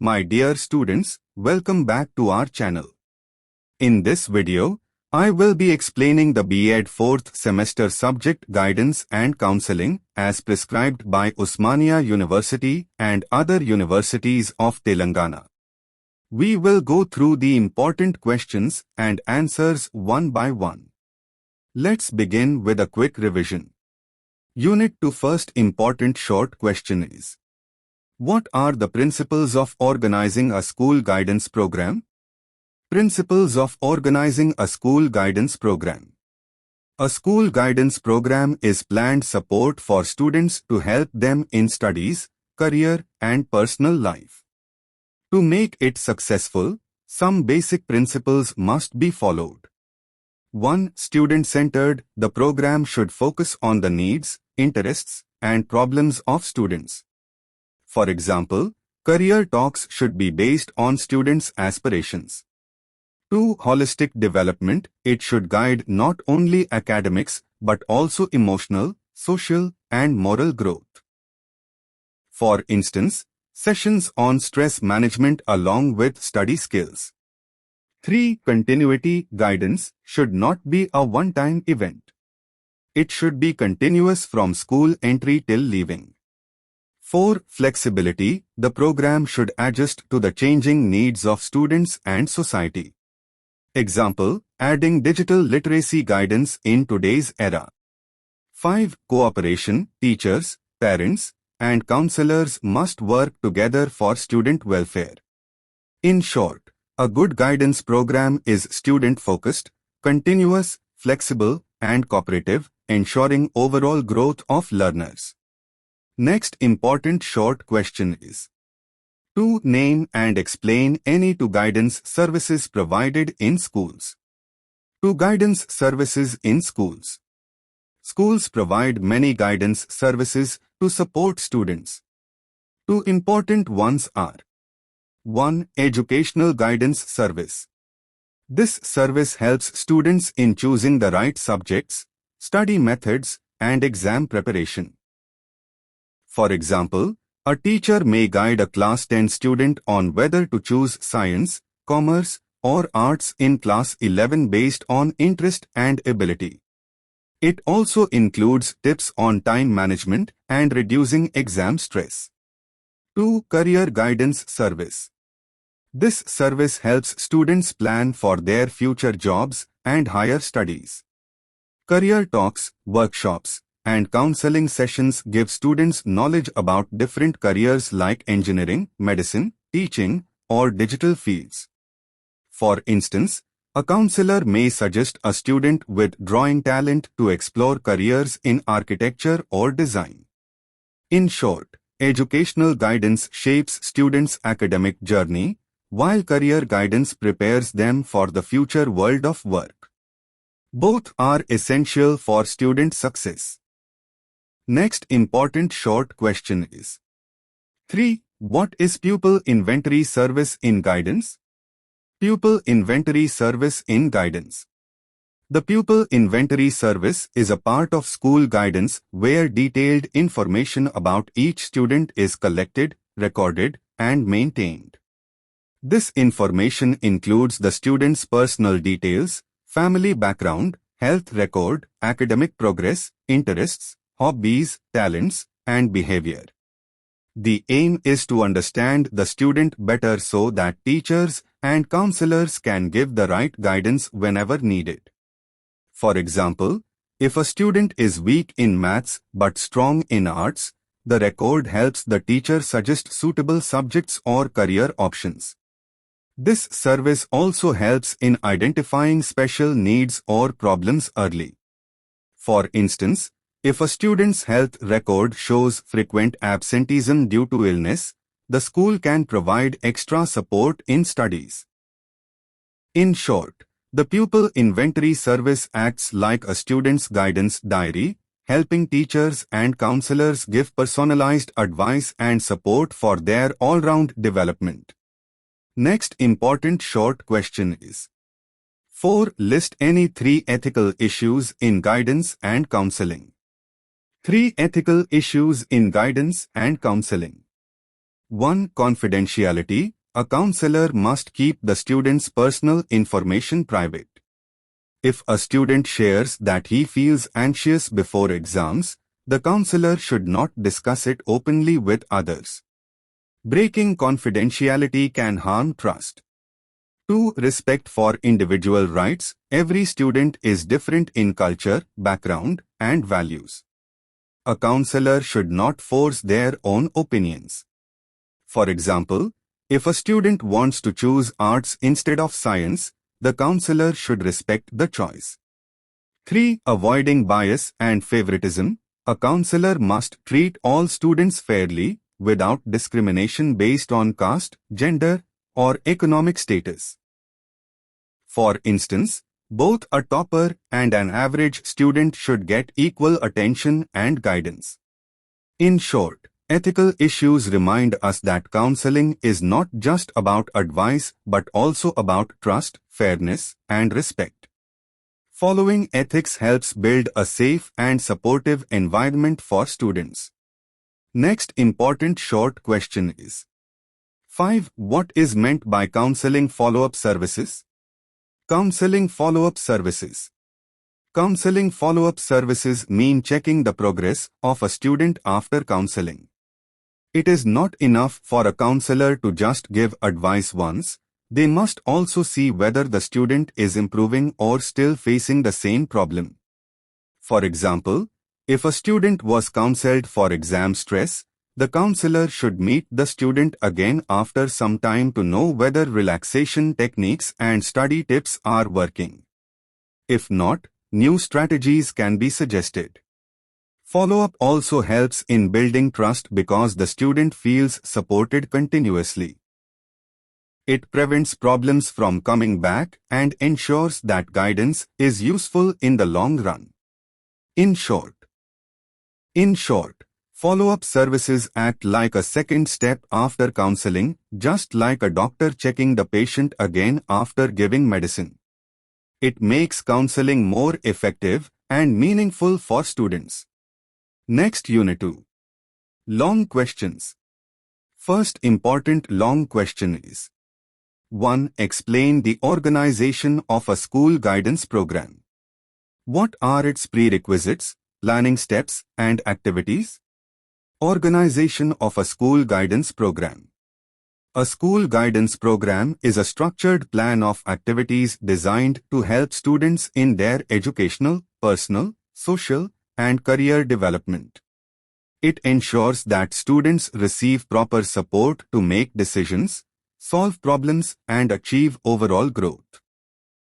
My dear students, welcome back to our channel. In this video, I will be explaining the B.Ed 4th semester subject guidance and counseling as prescribed by Osmania University and other universities of Telangana. We will go through the important questions and answers one by one. Let's begin with a quick revision. Unit 2 first important short question is: what are the principles of organizing a school guidance program? Principles of organizing a school guidance program. A school guidance program is planned support for students to help them in studies, career, and personal life. To make it successful, some basic principles must be followed. 1. Student-centered. The program should focus on the needs, interests, and problems of students. For example, career talks should be based on students' aspirations. 2. Holistic development. It should guide not only academics but also emotional, social, and moral growth. For instance, sessions on stress management along with study skills. 3. Continuity. Guidance should not be a one-time event. It should be continuous from school entry till leaving. 4. Flexibility. The program should adjust to the changing needs of students and society. Example, adding digital literacy guidance in today's era. 5. Cooperation. Teachers, parents, and counselors must work together for student welfare. In short, a good guidance program is student-focused, continuous, flexible, and cooperative, ensuring overall growth of learners. Next important short question is: 2. Name and explain any two guidance services provided in schools. Two guidance services in schools. Schools provide many guidance services to support students. Two important ones are: 1. Educational guidance service. This service helps students in choosing the right subjects, study methods, and exam preparation. For example, a teacher may guide a class 10 student on whether to choose science, commerce, or arts in class 11 based on interest and ability. It also includes tips on time management and reducing exam stress. 2. Career guidance service. This service helps students plan for their future jobs and higher studies. Career talks, workshops, and counseling sessions give students knowledge about different careers like engineering, medicine, teaching, or digital fields. For instance, a counselor may suggest a student with drawing talent to explore careers in architecture or design. In short, educational guidance shapes students' academic journey, while career guidance prepares them for the future world of work. Both are essential for student success. Next important short question is: 3. What is Pupil Inventory Service in Guidance? Pupil Inventory Service in Guidance. The Pupil Inventory Service is a part of school guidance where detailed information about each student is collected, recorded, and maintained. This information includes the student's personal details, family background, health record, academic progress, interests, hobbies, talents, and behavior. The aim is to understand the student better so that teachers and counselors can give the right guidance whenever needed. For example, if a student is weak in maths but strong in arts, the record helps the teacher suggest suitable subjects or career options. This service also helps in identifying special needs or problems early. For instance, if a student's health record shows frequent absenteeism due to illness, the school can provide extra support in studies. In short, the Pupil Inventory Service acts like a student's guidance diary, helping teachers and counselors give personalized advice and support for their all-round development. Next important short question is: 4. List any 3 ethical issues in guidance and counseling. 3 ethical issues in guidance and counseling. 1. Confidentiality. A counselor must keep the student's personal information private. If a student shares that he feels anxious before exams, the counselor should not discuss it openly with others. Breaking confidentiality can harm trust. 2. Respect for individual rights. Every student is different in culture, background, and values. A counselor should not force their own opinions. For example, if a student wants to choose arts instead of science, the counselor should respect the choice. 3. Avoiding bias and favoritism. A counselor must treat all students fairly, without discrimination based on caste, gender, or economic status. For instance, both a topper and an average student should get equal attention and guidance. In short, ethical issues remind us that counseling is not just about advice but also about trust, fairness, and respect. Following ethics helps build a safe and supportive environment for students. Next important short question is 5. What is meant by counseling follow-up services? Counseling follow-up services. Counseling follow-up services mean checking the progress of a student after counseling. It is not enough for a counselor to just give advice once. They must also see whether the student is improving or still facing the same problem. For example, if a student was counseled for exam stress, the counselor should meet the student again after some time to know whether relaxation techniques and study tips are working. If not, new strategies can be suggested. Follow-up also helps in building trust because the student feels supported continuously. It prevents problems from coming back and ensures that guidance is useful in the long run. In short, follow-up services act like a second step after counseling, just like a doctor checking the patient again after giving medicine. It makes counseling more effective and meaningful for students. Next, Unit 2. Long questions. First important long question is 1. Explain the organization of a school guidance program. What are its prerequisites, planning steps, and activities? Organization of a school guidance program. A school guidance program is a structured plan of activities designed to help students in their educational, personal, social, and career development. It ensures that students receive proper support to make decisions, solve problems, and achieve overall growth.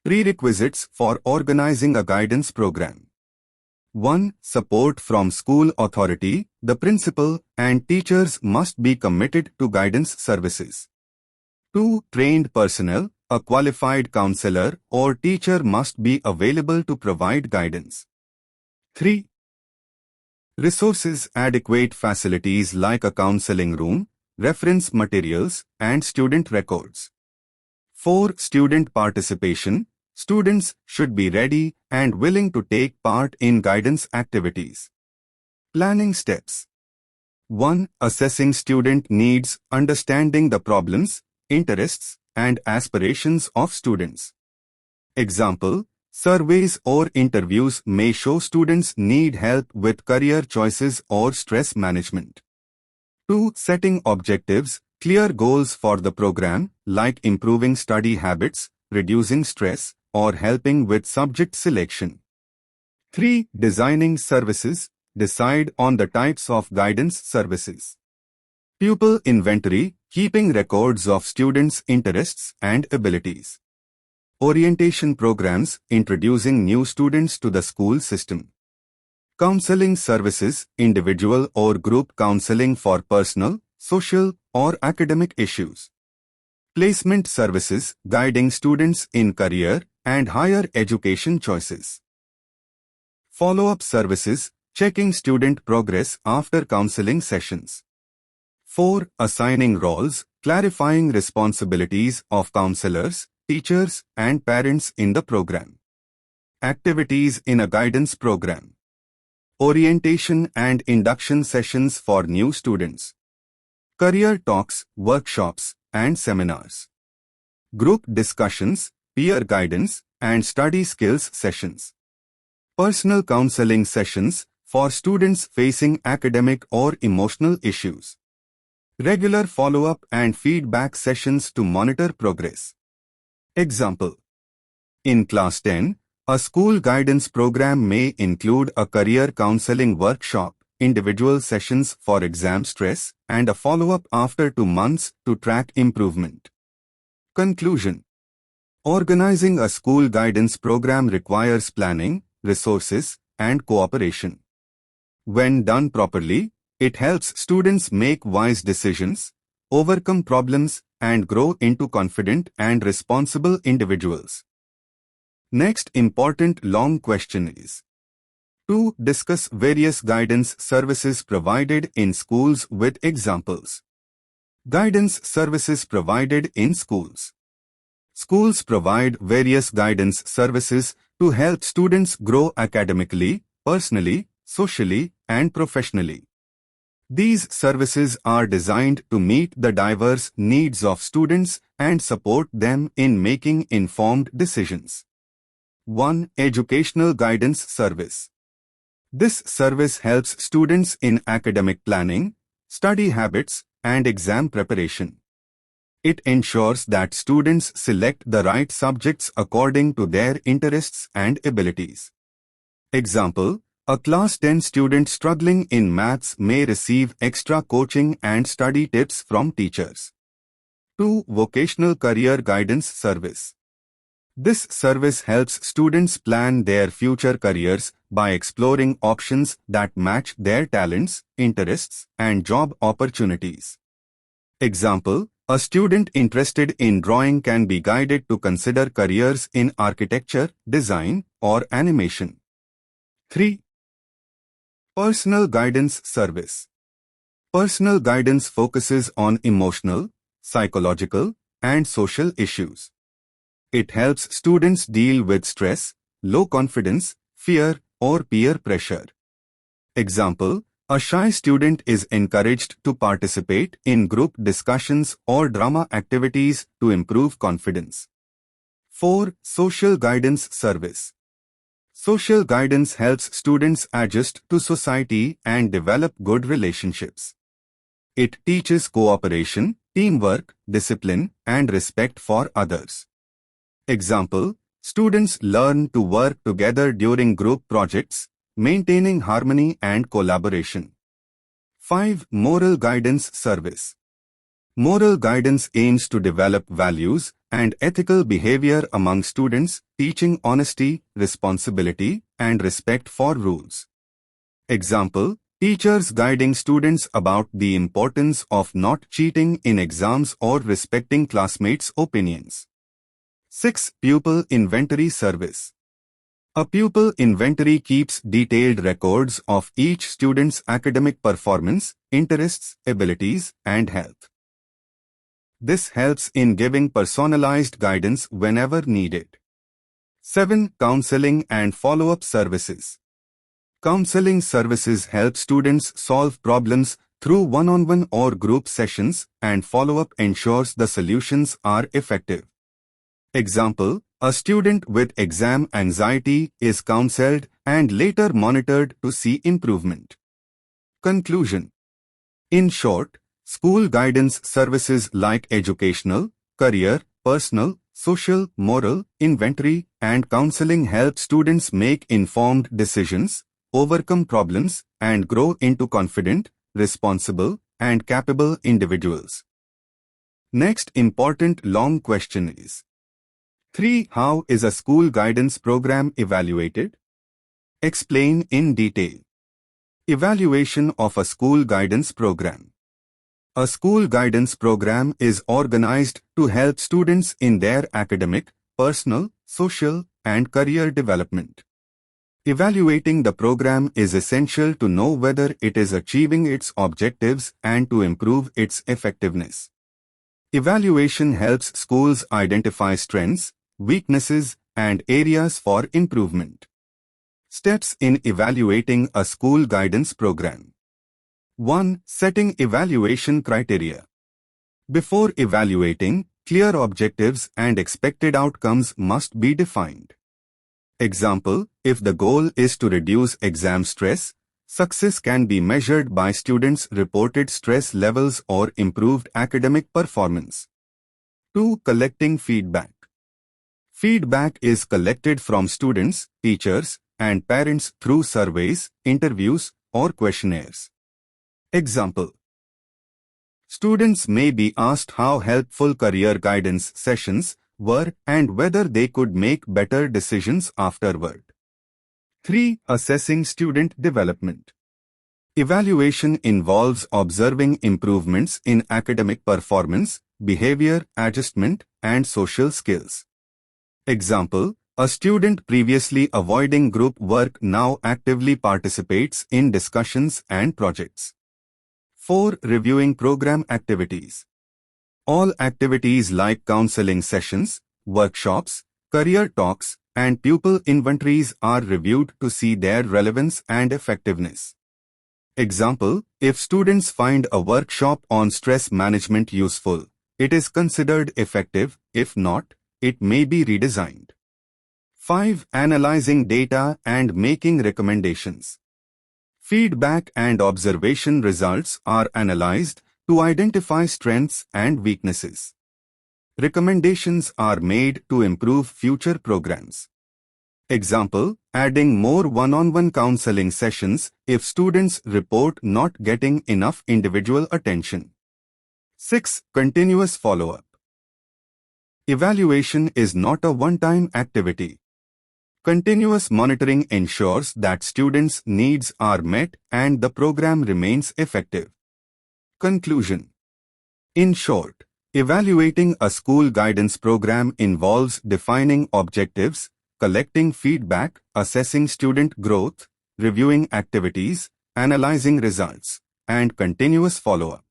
Prerequisites for organizing a guidance program. 1. Support from school authority. The principal and teachers must be committed to guidance services. 2. Trained personnel. A qualified counselor or teacher must be available to provide guidance. 3. Resources. Adequate facilities like a counseling room, reference materials, and student records. 4. Student participation. Students should be ready and willing to take part in guidance activities. Planning steps. 1. Assessing student needs, understanding the problems, interests, and aspirations of students. Example, surveys or interviews may show students need help with career choices or stress management. 2. Setting objectives, clear goals for the program, like improving study habits, reducing stress, or helping with subject selection. 3. Designing services. Decide on the types of guidance services. Pupil inventory, keeping records of students' interests and abilities. Orientation programs, introducing new students to the school system. Counseling services, individual or group counseling for personal, social, or academic issues. Placement services, guiding students in career and higher education choices. Follow-up services, checking student progress after counseling sessions. 4. Assigning roles, clarifying responsibilities of counselors, teachers, and parents in the program. Activities in a guidance program. Orientation and induction sessions for new students. career talks, workshops, and seminars, group discussions, peer guidance, and study skills sessions, personal counseling sessions for students facing academic or emotional issues, regular follow-up and feedback sessions to monitor progress. Example: in Class 10, a school guidance program may include a career counseling workshop, individual sessions for exam stress, and a follow-up after 2 months to track improvement. Conclusion: organizing a school guidance program requires planning, resources, and cooperation. When done properly, it helps students make wise decisions, overcome problems, and grow into confident and responsible individuals. Next important long question is: 2. Discuss various guidance services provided in schools with examples. Guidance services provided in schools. Schools provide various guidance services to help students grow academically, personally, socially, and professionally. These services are designed to meet the diverse needs of students and support them in making informed decisions. 1. Educational Guidance Service. This service helps students in academic planning, study habits, and exam preparation. It ensures that students select the right subjects according to their interests and abilities. Example: a Class 10 student struggling in maths may receive extra coaching and study tips from teachers. 2. Vocational Career Guidance Service. This service helps students plan their future careers by exploring options that match their talents, interests, and job opportunities. Example: a student interested in drawing can be guided to consider careers in architecture, design, or animation. 3. Personal Guidance Service. Personal guidance focuses on emotional, psychological, and social issues. It helps students deal with stress, low confidence, fear, or peer pressure. Example: a shy student is encouraged to participate in group discussions or drama activities to improve confidence. 4. Social Guidance Service. Social guidance helps students adjust to society and develop good relationships. It teaches cooperation, teamwork, discipline, and respect for others. Example: students learn to work together during group projects, maintaining harmony and collaboration. 5. Moral Guidance Service. Moral guidance aims to develop values and ethical behavior among students, teaching honesty, responsibility, and respect for rules. Example: teachers guiding students about the importance of not cheating in exams or respecting classmates' opinions. 6. Pupil Inventory Service. A pupil inventory keeps detailed records of each student's academic performance, interests, abilities, and health. This helps in giving personalized guidance whenever needed. 7. Counseling and follow-up services. Counseling services help students solve problems through one-on-one or group sessions, and follow-up ensures the solutions are effective. Example: a student with exam anxiety is counseled and later monitored to see improvement. Conclusion: in short, school guidance services like educational, career, personal, social, moral, inventory, and counseling help students make informed decisions, overcome problems, and grow into confident, responsible, and capable individuals. Next important long question is: 3. How is a school guidance program evaluated? Explain in detail. Evaluation of a school guidance program. A school guidance program is organized to help students in their academic, personal, social, and career development. Evaluating the program is essential to know whether it is achieving its objectives and to improve its effectiveness. Evaluation helps schools identify strengths, weaknesses, and areas for improvement. Steps in evaluating a school guidance program. 1. Setting evaluation criteria. Before evaluating, clear objectives and expected outcomes must be defined. Example, if the goal is to reduce exam stress, success can be measured by students' reported stress levels or improved academic performance. 2. Collecting feedback. Feedback is collected from students, teachers, and parents through surveys, interviews, or questionnaires. Example, students may be asked how helpful career guidance sessions were and whether they could make better decisions afterward. 3. Assessing student development. Evaluation involves observing improvements in academic performance, behavior adjustment, and social skills. Example, a student previously avoiding group work now actively participates in discussions and projects. 4. Reviewing program activities. All activities like counseling sessions, workshops, career talks, and pupil inventories are reviewed to see their relevance and effectiveness. Example, if students find a workshop on stress management useful, it is considered effective. If not, it may be redesigned. 5. Analyzing data and making recommendations. Feedback and observation results are analyzed to identify strengths and weaknesses. Recommendations are made to improve future programs. Example, adding more one-on-one counseling sessions if students report not getting enough individual attention. 6. Continuous follow-up. Evaluation is not a one-time activity. Continuous monitoring ensures that students' needs are met and the program remains effective. Conclusion. In short, evaluating a school guidance program involves defining objectives, collecting feedback, assessing student growth, reviewing activities, analyzing results, and continuous follow-up.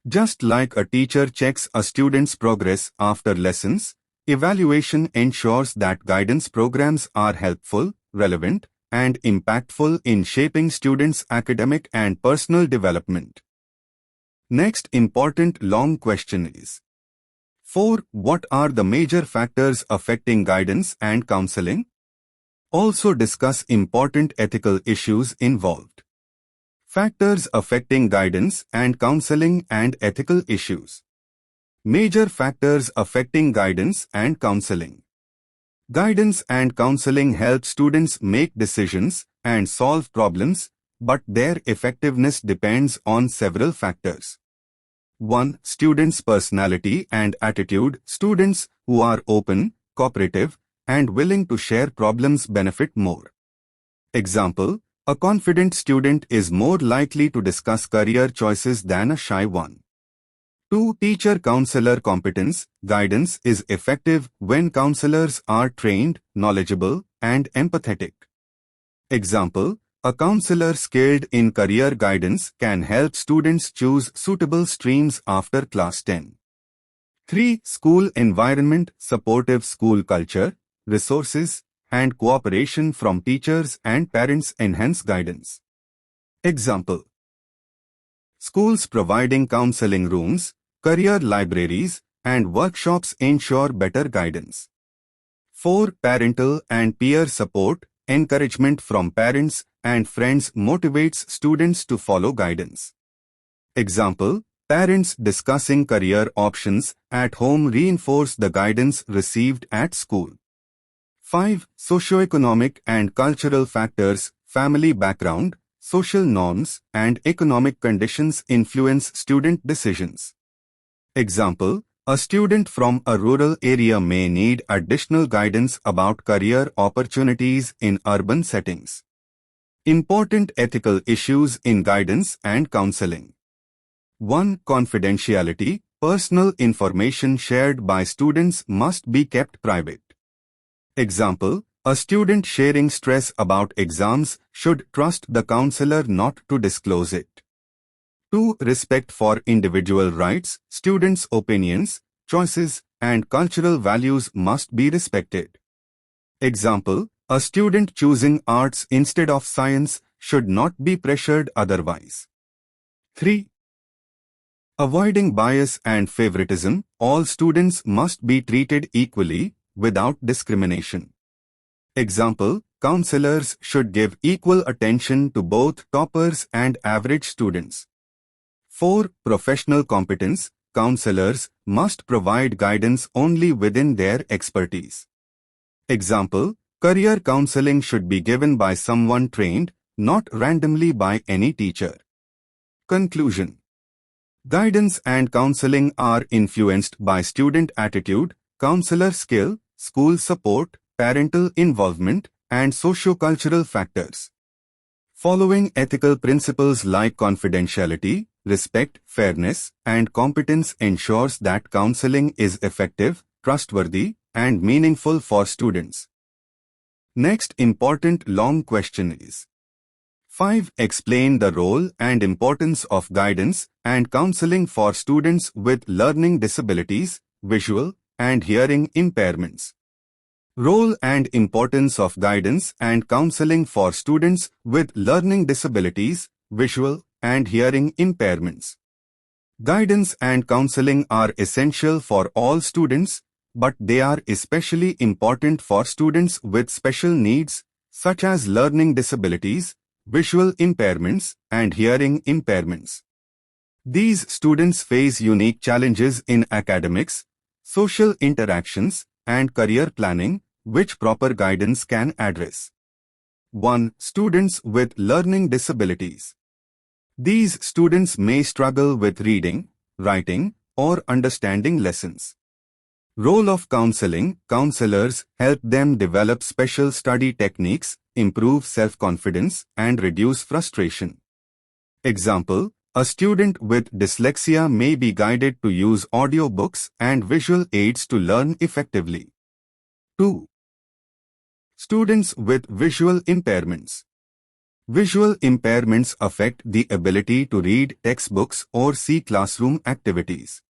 Just like a teacher checks a student's progress after lessons, evaluation ensures that guidance programs are helpful, relevant, and impactful in shaping students' academic and personal development. Next important long question is: 4. What are the major factors affecting guidance and counseling? Also discuss important ethical issues involved. Factors affecting guidance and counseling and ethical issues. Major factors affecting guidance and counseling. Guidance and counseling help students make decisions and solve problems, but their effectiveness depends on several factors. 1. Students' personality and attitude. Students who are open, cooperative, and willing to share problems benefit more. Example, a confident student is more likely to discuss career choices than a shy one. 2. Teacher-counselor competence. Guidance is effective when counselors are trained, knowledgeable, and empathetic. Example, a counselor skilled in career guidance can help students choose suitable streams after class 10. 3. School environment. Supportive school culture, resources, and cooperation from teachers and parents enhance guidance. Example, schools providing counseling rooms, career libraries, and workshops ensure better guidance. 4. Parental and peer support. Encouragement from parents and friends motivates students to follow guidance. Example, parents discussing career options at home reinforce the guidance received at school. 5. Socioeconomic and cultural factors. Family background, social norms, and economic conditions influence student decisions. Example, a student from a rural area may need additional guidance about career opportunities in urban settings. Important ethical issues in guidance and counseling. 1. Confidentiality. Personal information shared by students must be kept private. Example, a student sharing stress about exams should trust the counselor not to disclose it. 2. Respect for individual rights. Students' opinions, choices, and cultural values must be respected. Example, a student choosing arts instead of science should not be pressured otherwise. 3. Avoiding bias and favoritism, all students must be treated equally, without discrimination. Example, counselors should give equal attention to both toppers and average students. 4. Professional competence, counselors must provide guidance only within their expertise. Example, career counseling should be given by someone trained, not randomly by any teacher. Conclusion. Guidance and counseling are influenced by student attitude, counselor skill, school support, parental involvement, and socio-cultural factors. Following ethical principles like confidentiality, respect, fairness, and competence ensures that counseling is effective, trustworthy, and meaningful for students. Next important long question is 5. Explain the role and importance of guidance and counseling for students with learning disabilities, visual and hearing impairments. Role and importance of guidance and counseling for students with learning disabilities, visual and hearing impairments. Guidance and counseling are essential for all students, but they are especially important for students with special needs, such as learning disabilities, visual impairments, and hearing impairments. These students face unique challenges in academics, social interactions, and career planning, which proper guidance can address. 1. Students with learning disabilities. These students may struggle with reading, writing, or understanding lessons. Role of counseling. Counselors help them develop special study techniques, improve self-confidence, and reduce frustration. Example, a student with dyslexia may be guided to use audiobooks and visual aids to learn effectively. 2. Students with visual impairments. Visual impairments affect the ability to read textbooks or see classroom activities.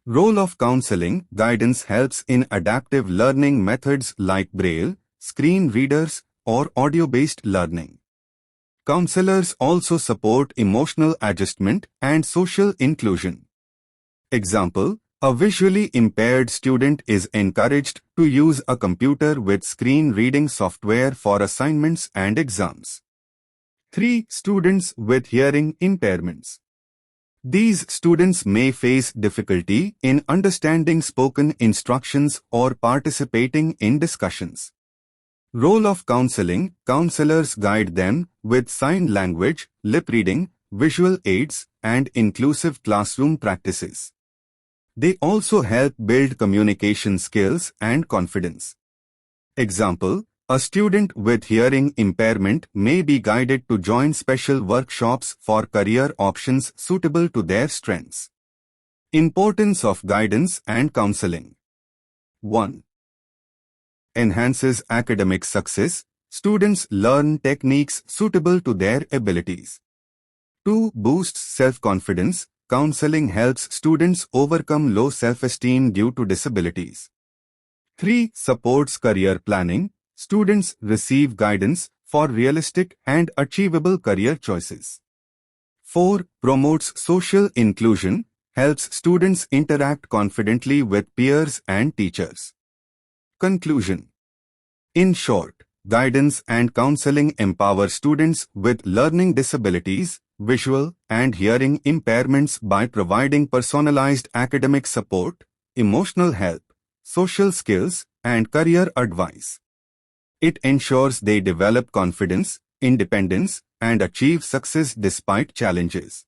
Role of counseling. Guidance helps in adaptive learning methods like Braille, screen readers, or audio-based learning. Counselors also support emotional adjustment and social inclusion. Example, a visually impaired student is encouraged to use a computer with screen reading software for assignments and exams. 3. Students with hearing impairments. These students may face difficulty in understanding spoken instructions or participating in discussions. Role of counseling. Counselors guide them with sign language, lip reading, visual aids, and inclusive classroom practices. They also help build communication skills and confidence. Example, a student with hearing impairment may be guided to join special workshops for career options suitable to their strengths. Importance of guidance and counseling. 1. Enhances academic success. Students learn techniques suitable to their abilities. 2. Boosts self-confidence. Counseling helps students overcome low self-esteem due to disabilities. 3. Supports career planning. Students receive guidance for realistic and achievable career choices. 4. Promotes social inclusion. Helps students interact confidently with peers and teachers. Conclusion. In short, guidance and counseling empower students with learning disabilities, visual and hearing impairments by providing personalized academic support, emotional help, social skills, and career advice. It ensures they develop confidence, independence, and achieve success despite challenges.